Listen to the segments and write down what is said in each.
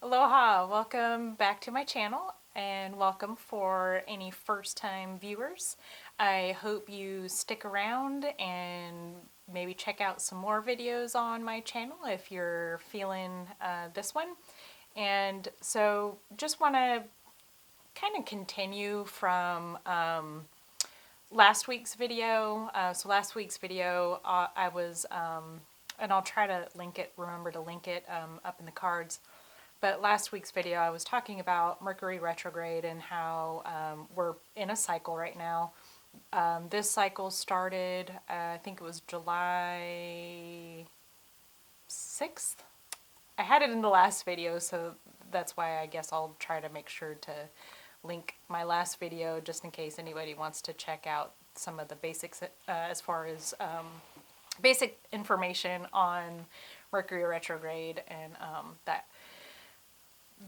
Aloha, welcome back to my channel and welcome for any first-time viewers. I hope you stick around and maybe check out some more videos on my channel if you're feeling this one. And so just want to kind of continue from last week's video. So last week's video I was, and I'll try to link it, remember to link it up in the cards. But last week's video, I was talking about Mercury Retrograde and how we're in a cycle right now. This cycle started, I think it was July 6th. I had it in the last video, so that's why I guess I'll try to make sure to link my last video just in case anybody wants to check out some of the basics as far as basic information on Mercury Retrograde and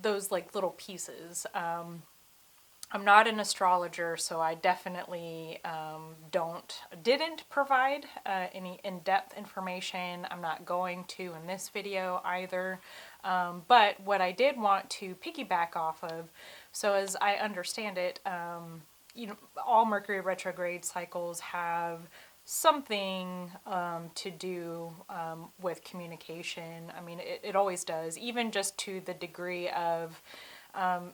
those like little pieces. I'm not an astrologer, so I definitely didn't provide any in-depth information. I'm not going to in this video either. But what I did want to piggyback off of, so as I understand it, all Mercury retrograde cycles have something to do with communication. I mean, it always does, even just to the degree of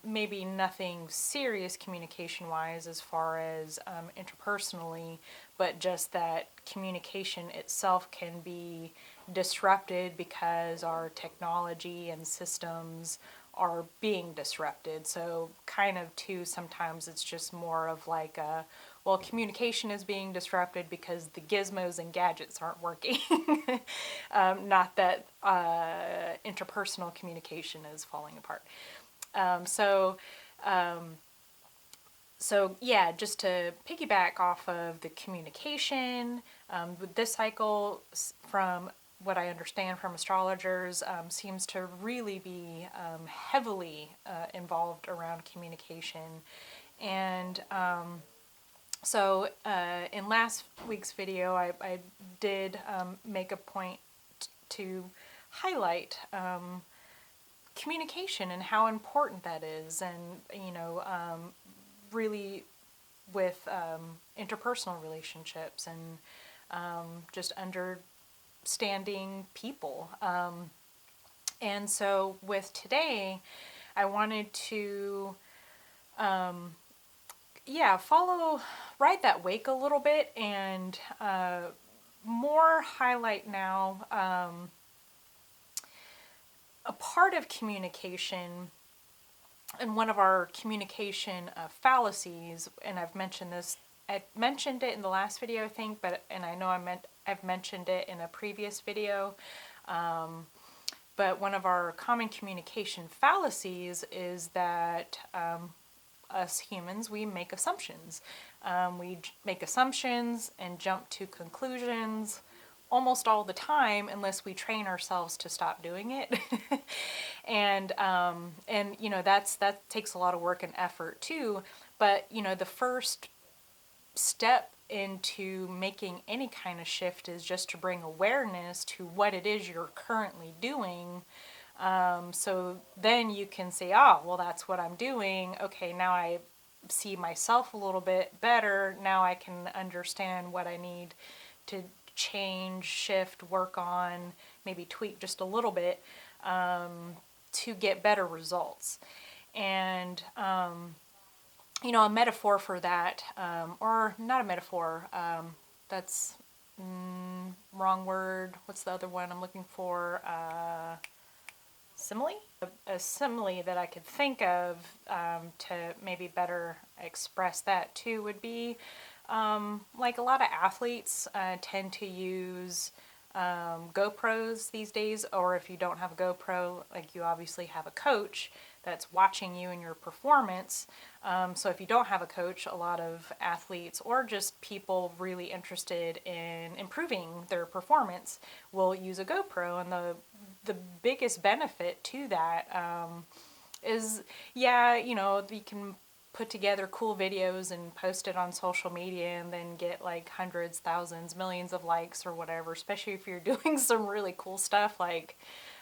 maybe nothing serious communication-wise as far as interpersonally, but just that communication itself can be disrupted because our technology and systems are being disrupted. So kind of too, sometimes it's just more of like a, well, communication is being disrupted because the gizmos and gadgets aren't working. Not that interpersonal communication is falling apart. So yeah, just to piggyback off of the communication, with this cycle, from what I understand from astrologers, seems to really be heavily involved around communication. And so in last week's video, I did make a point to highlight communication and how important that is, and really with interpersonal relationships and just understanding people. And so with today, I wanted to ride that wake a little bit and more highlight now a part of communication, and one of our communication fallacies, and I've mentioned this, I mentioned it in the last video, I think, and I know I've mentioned it in a previous video, but one of our common communication fallacies is that us humans, we make assumptions. We make assumptions and jump to conclusions almost all the time unless we train ourselves to stop doing it. and that takes a lot of work and effort too. But the first step into making any kind of shift is just to bring awareness to what it is you're currently doing. So then you can say, well, that's what I'm doing. Okay, now I see myself a little bit better. Now I can understand what I need to change, shift, work on, maybe tweak just a little bit to get better results. And a metaphor for that, or not a metaphor, that's wrong word. What's the other one I'm looking for? Simile? A simile that I could think of to maybe better express that too would be like a lot of athletes tend to use GoPros these days, or if you don't have a GoPro, like you obviously have a coach that's watching you and your performance. So if you don't have a coach, a lot of athletes or just people really interested in improving their performance will use a GoPro, and the biggest benefit to that is, you can put together cool videos and post it on social media and then get like hundreds, thousands, millions of likes or whatever, especially if you're doing some really cool stuff like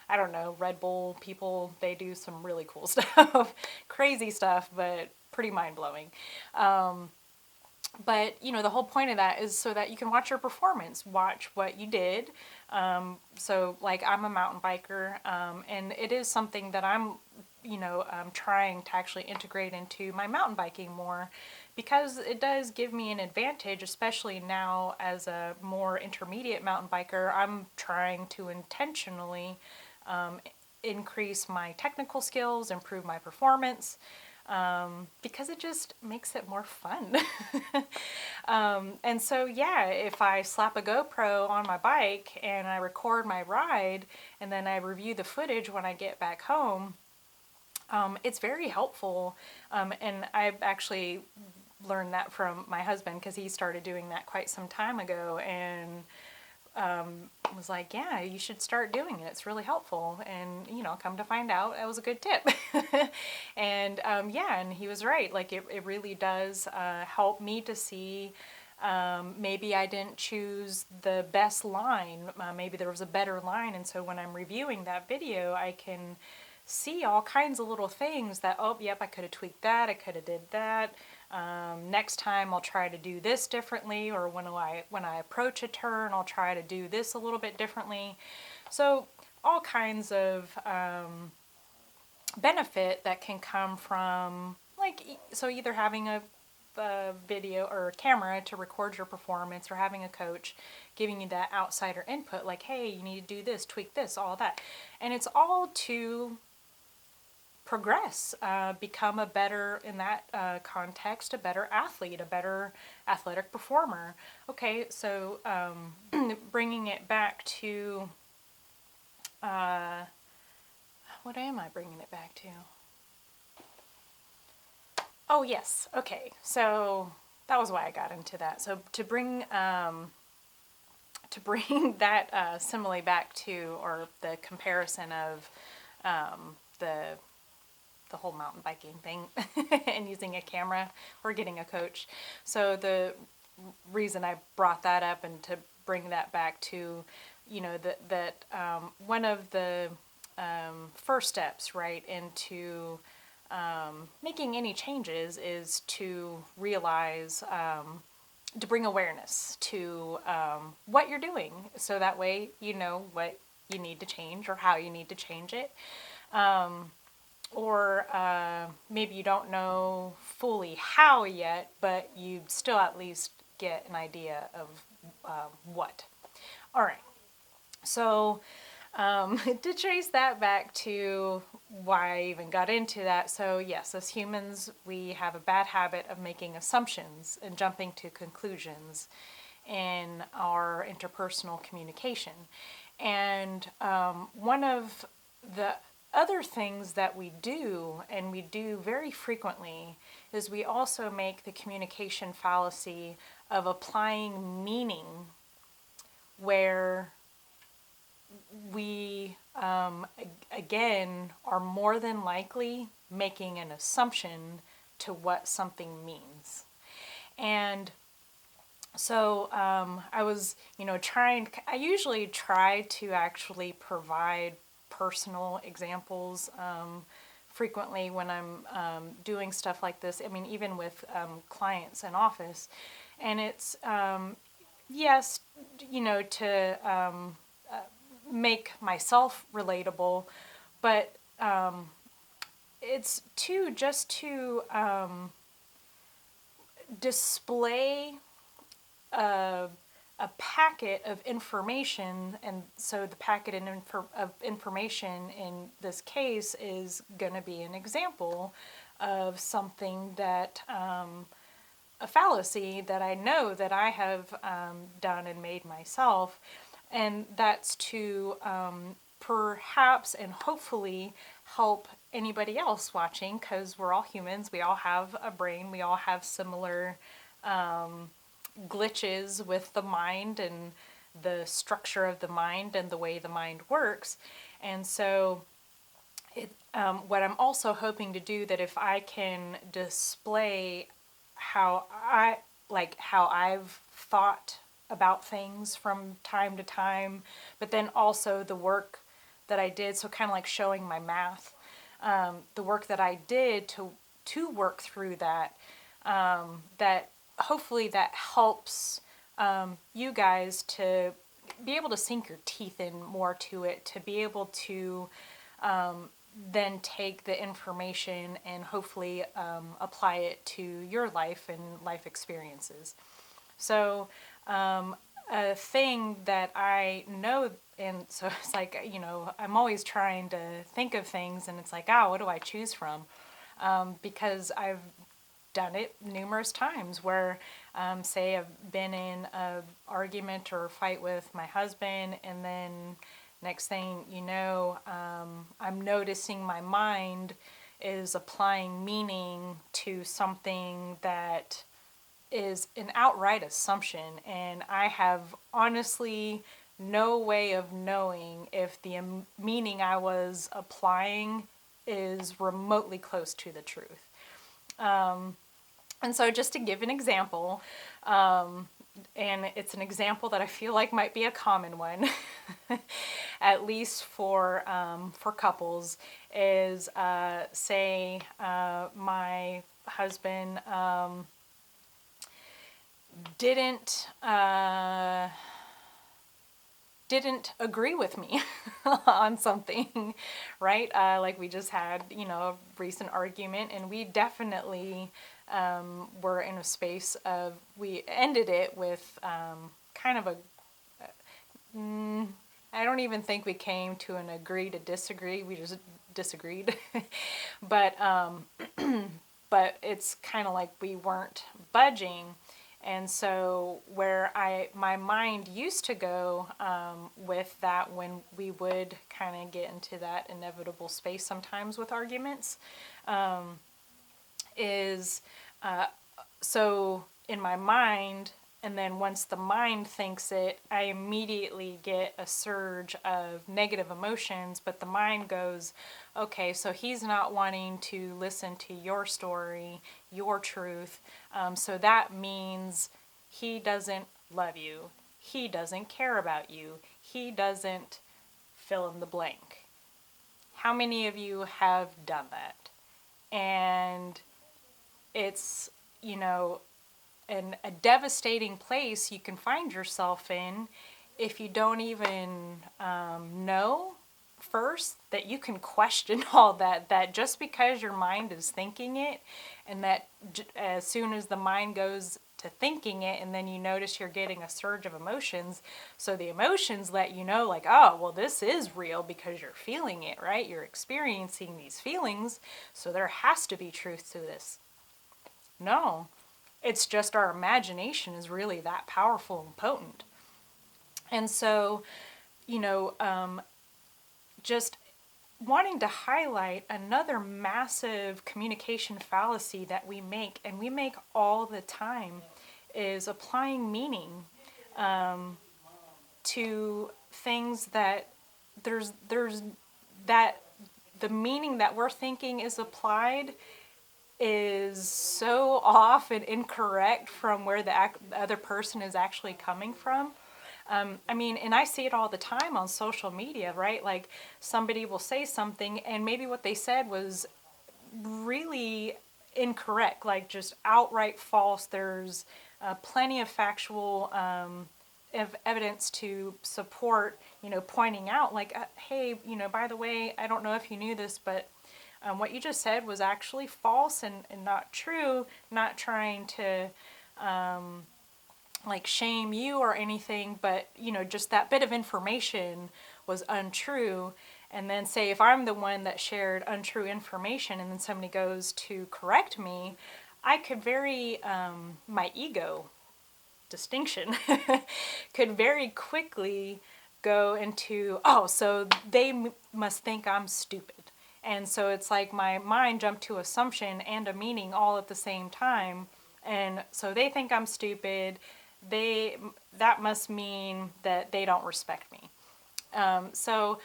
I don't know, Red Bull people, they do some really cool stuff, crazy stuff, but pretty mind-blowing. But, you know, the whole point of that is so that you can watch your performance, watch what you did. So, like, I'm a mountain biker, and it is something that I'm, trying to actually integrate into my mountain biking more, because it does give me an advantage, especially now as a more intermediate mountain biker. I'm trying to intentionally increase my technical skills, improve my performance, because it just makes it more fun. And so, yeah, if I slap a GoPro on my bike and I record my ride and then I review the footage when I get back home, it's very helpful. And I've actually learned that from my husband, because he started doing that quite some time ago, and was like, yeah, you should start doing it. It's really helpful. And, come to find out, that was a good tip. And yeah, and he was right. Like, it really does help me to see, maybe I didn't choose the best line. Maybe there was a better line. And so when I'm reviewing that video, I can see all kinds of little things that, oh, yep, I could have tweaked that. I could have did that. Next time I'll try to do this differently, or when I approach a turn, I'll try to do this a little bit differently. So all kinds of benefit that can come from, like, so either having a video or a camera to record your performance, or having a coach giving you that outsider input, like, hey, you need to do this, tweak this, all that. And it's all to progress, become a better, in that context, a better athlete, a better athletic performer. Okay, so bringing it back to, what am I bringing it back to? Oh, yes, okay, so that was why I got into that. So to bring that simile back to, or the comparison of the whole mountain biking thing and using a camera or getting a coach. So the reason I brought that up, and to bring that back to, that one of the first steps, right, into making any changes is to realize, to bring awareness to what you're doing, so that way you know what you need to change or how you need to change it. Or maybe you don't know fully how yet, but you still at least get an idea of what. All right. So to trace that back to why I even got into that. So yes, as humans, we have a bad habit of making assumptions and jumping to conclusions in our interpersonal communication. And one of the other things that we do, and we do very frequently, is we also make the communication fallacy of applying meaning where we, again, are more than likely making an assumption to what something means. And so I was, I usually try to actually provide personal examples frequently when I'm doing stuff like this. I mean, even with clients in office. And it's, yes, to make myself relatable, but it's just to display a packet of information. And so the packet of information in this case is going to be an example of something that, a fallacy that I know that I have done and made myself. And that's to perhaps and hopefully help anybody else watching, because we're all humans, we all have a brain, we all have similar glitches with the mind and the structure of the mind and the way the mind works. And so what I'm also hoping to do, that if I can display how I've thought about things from time to time, but then also the work that I did, so kind of like showing my math, the work that I did to work through that, that hopefully that helps you guys to be able to sink your teeth in more to it, to be able to then take the information and hopefully apply it to your life and life experiences. So a thing that I know, and so it's like, I'm always trying to think of things, and it's like, what do I choose from? Because I've done it numerous times where, say, I've been in an argument or fight with my husband, and then next thing you know, I'm noticing my mind is applying meaning to something that is an outright assumption, and I have honestly no way of knowing if the meaning I was applying is remotely close to the truth. And so just to give an example, and it's an example that I feel like might be a common one, at least for couples, is say my husband didn't agree with me on something, right? Like we just had, a recent argument, and we definitely were in a space of, we ended it with kind of a, I don't even think we came to an agree to disagree. We just disagreed. but but it's kind of like we weren't budging. And so where my mind used to go with that, when we would kind of get into that inevitable space sometimes with arguments, is so in my mind, and then once the mind thinks it, I immediately get a surge of negative emotions, but the mind goes, okay, so he's not wanting to listen to your story, your truth, so that means he doesn't love you, he doesn't care about you, he doesn't fill in the blank. How many of you have done that? And it's, a devastating place you can find yourself in if you don't even know first that you can question all that just because your mind is thinking it, and that as soon as the mind goes to thinking it, and then you notice you're getting a surge of emotions, so the emotions let you know, like, oh, well, this is real because you're feeling it, right? You're experiencing these feelings, so there has to be truth to this. No, it's just our imagination is really that powerful and potent. And so, just wanting to highlight another massive communication fallacy that we make, and we make all the time, is applying meaning to things that there's that the meaning that we're thinking is applied is so off and incorrect from where the other person is actually coming from. And I see it all the time on social media, right? Like somebody will say something, and maybe what they said was really incorrect, like just outright false. There's plenty of factual evidence to support, pointing out, like, hey, by the way, I don't know if you knew this, but what you just said was actually false and not true, not trying to like shame you or anything, but just that bit of information was untrue. And then say if I'm the one that shared untrue information and then somebody goes to correct me, I could my ego distinction could very quickly go into, oh, so they must think I'm stupid. And so it's like my mind jumped to assumption and a meaning all at the same time. And so they think I'm stupid. That must mean that they don't respect me. So,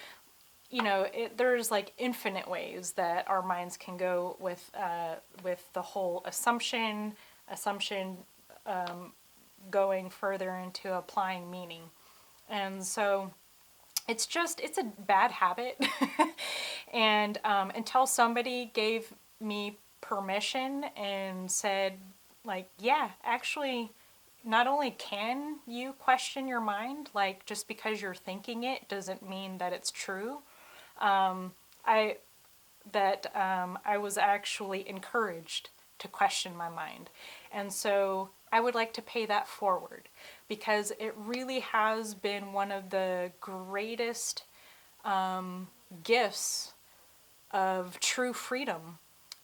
there's like infinite ways that our minds can go with the whole assumption going further into applying meaning. And so it's a bad habit. And until somebody gave me permission and said, like, yeah, actually, not only can you question your mind, like, just because you're thinking it doesn't mean that it's true. I I was actually encouraged to question my mind. And so I would like to pay that forward, because it really has been one of the greatest gifts of true freedom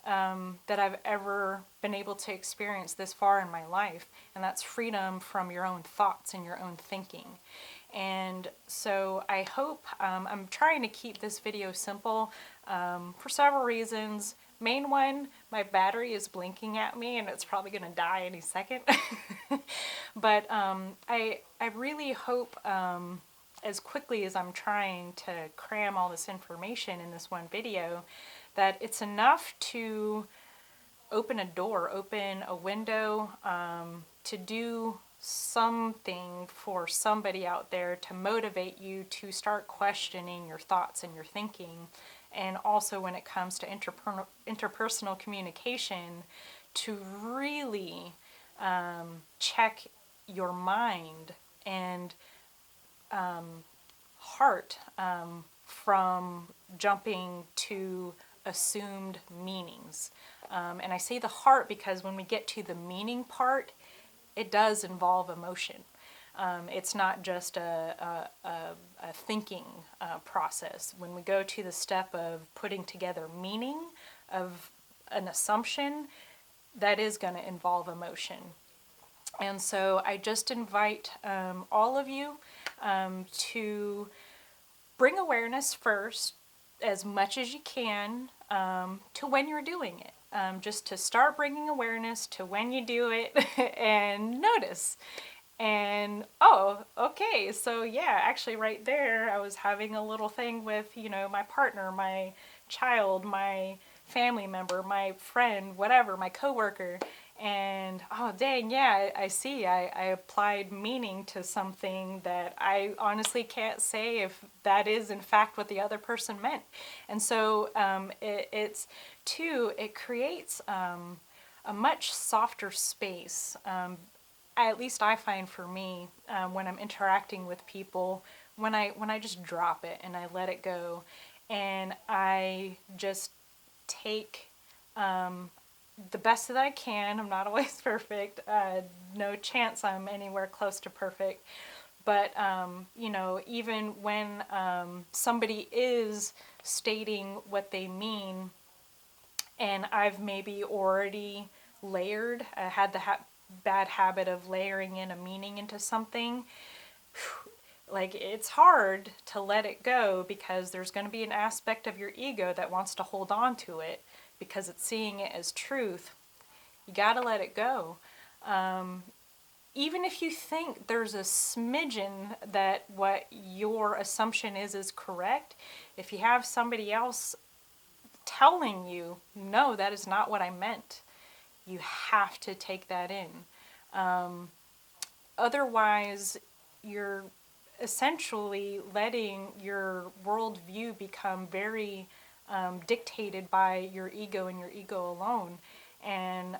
that I've ever been able to experience this far in my life. And that's freedom from your own thoughts and your own thinking. And so I hope, I'm trying to keep this video simple for several reasons. Main one, my battery is blinking at me and it's probably going to die any second. But I really hope, as quickly as I'm trying to cram all this information in this one video, that it's enough to open a door, open a window, to do something for somebody out there to motivate you to start questioning your thoughts and your thinking. And also when it comes to interpersonal communication, to really check your mind and heart from jumping to assumed meanings. And I say the heart because when we get to the meaning part, it does involve emotion. It's not just a thinking process. When we go to the step of putting together meaning of an assumption, that is going to involve emotion. And so I just invite all of you to bring awareness first, as much as you can, to when you're doing it. Just to start bringing awareness to when you do it and notice. And, oh, okay, so yeah, actually right there, I was having a little thing with, my partner, my child, my family member, my friend, whatever, my coworker. And, oh, dang, yeah, I see. I applied meaning to something that I honestly can't say if that is, in fact, what the other person meant. And so it creates a much softer space. At least I find for me, when I'm interacting with people, when I just drop it and I let it go, and I just take the best that I can. I'm not always perfect. No chance I'm anywhere close to perfect. But, even when somebody is stating what they mean, and I've maybe already layered, had the bad habit of layering in a meaning into something, like, it's hard to let it go, because there's going to be an aspect of your ego that wants to hold on to it because it's seeing it as truth. You got to let it go. Even if you think there's a smidgen that what your assumption is correct, if you have somebody else telling you, no, that is not what I meant, you have to take that in. Otherwise, you're essentially letting your worldview become very dictated by your ego and your ego alone. And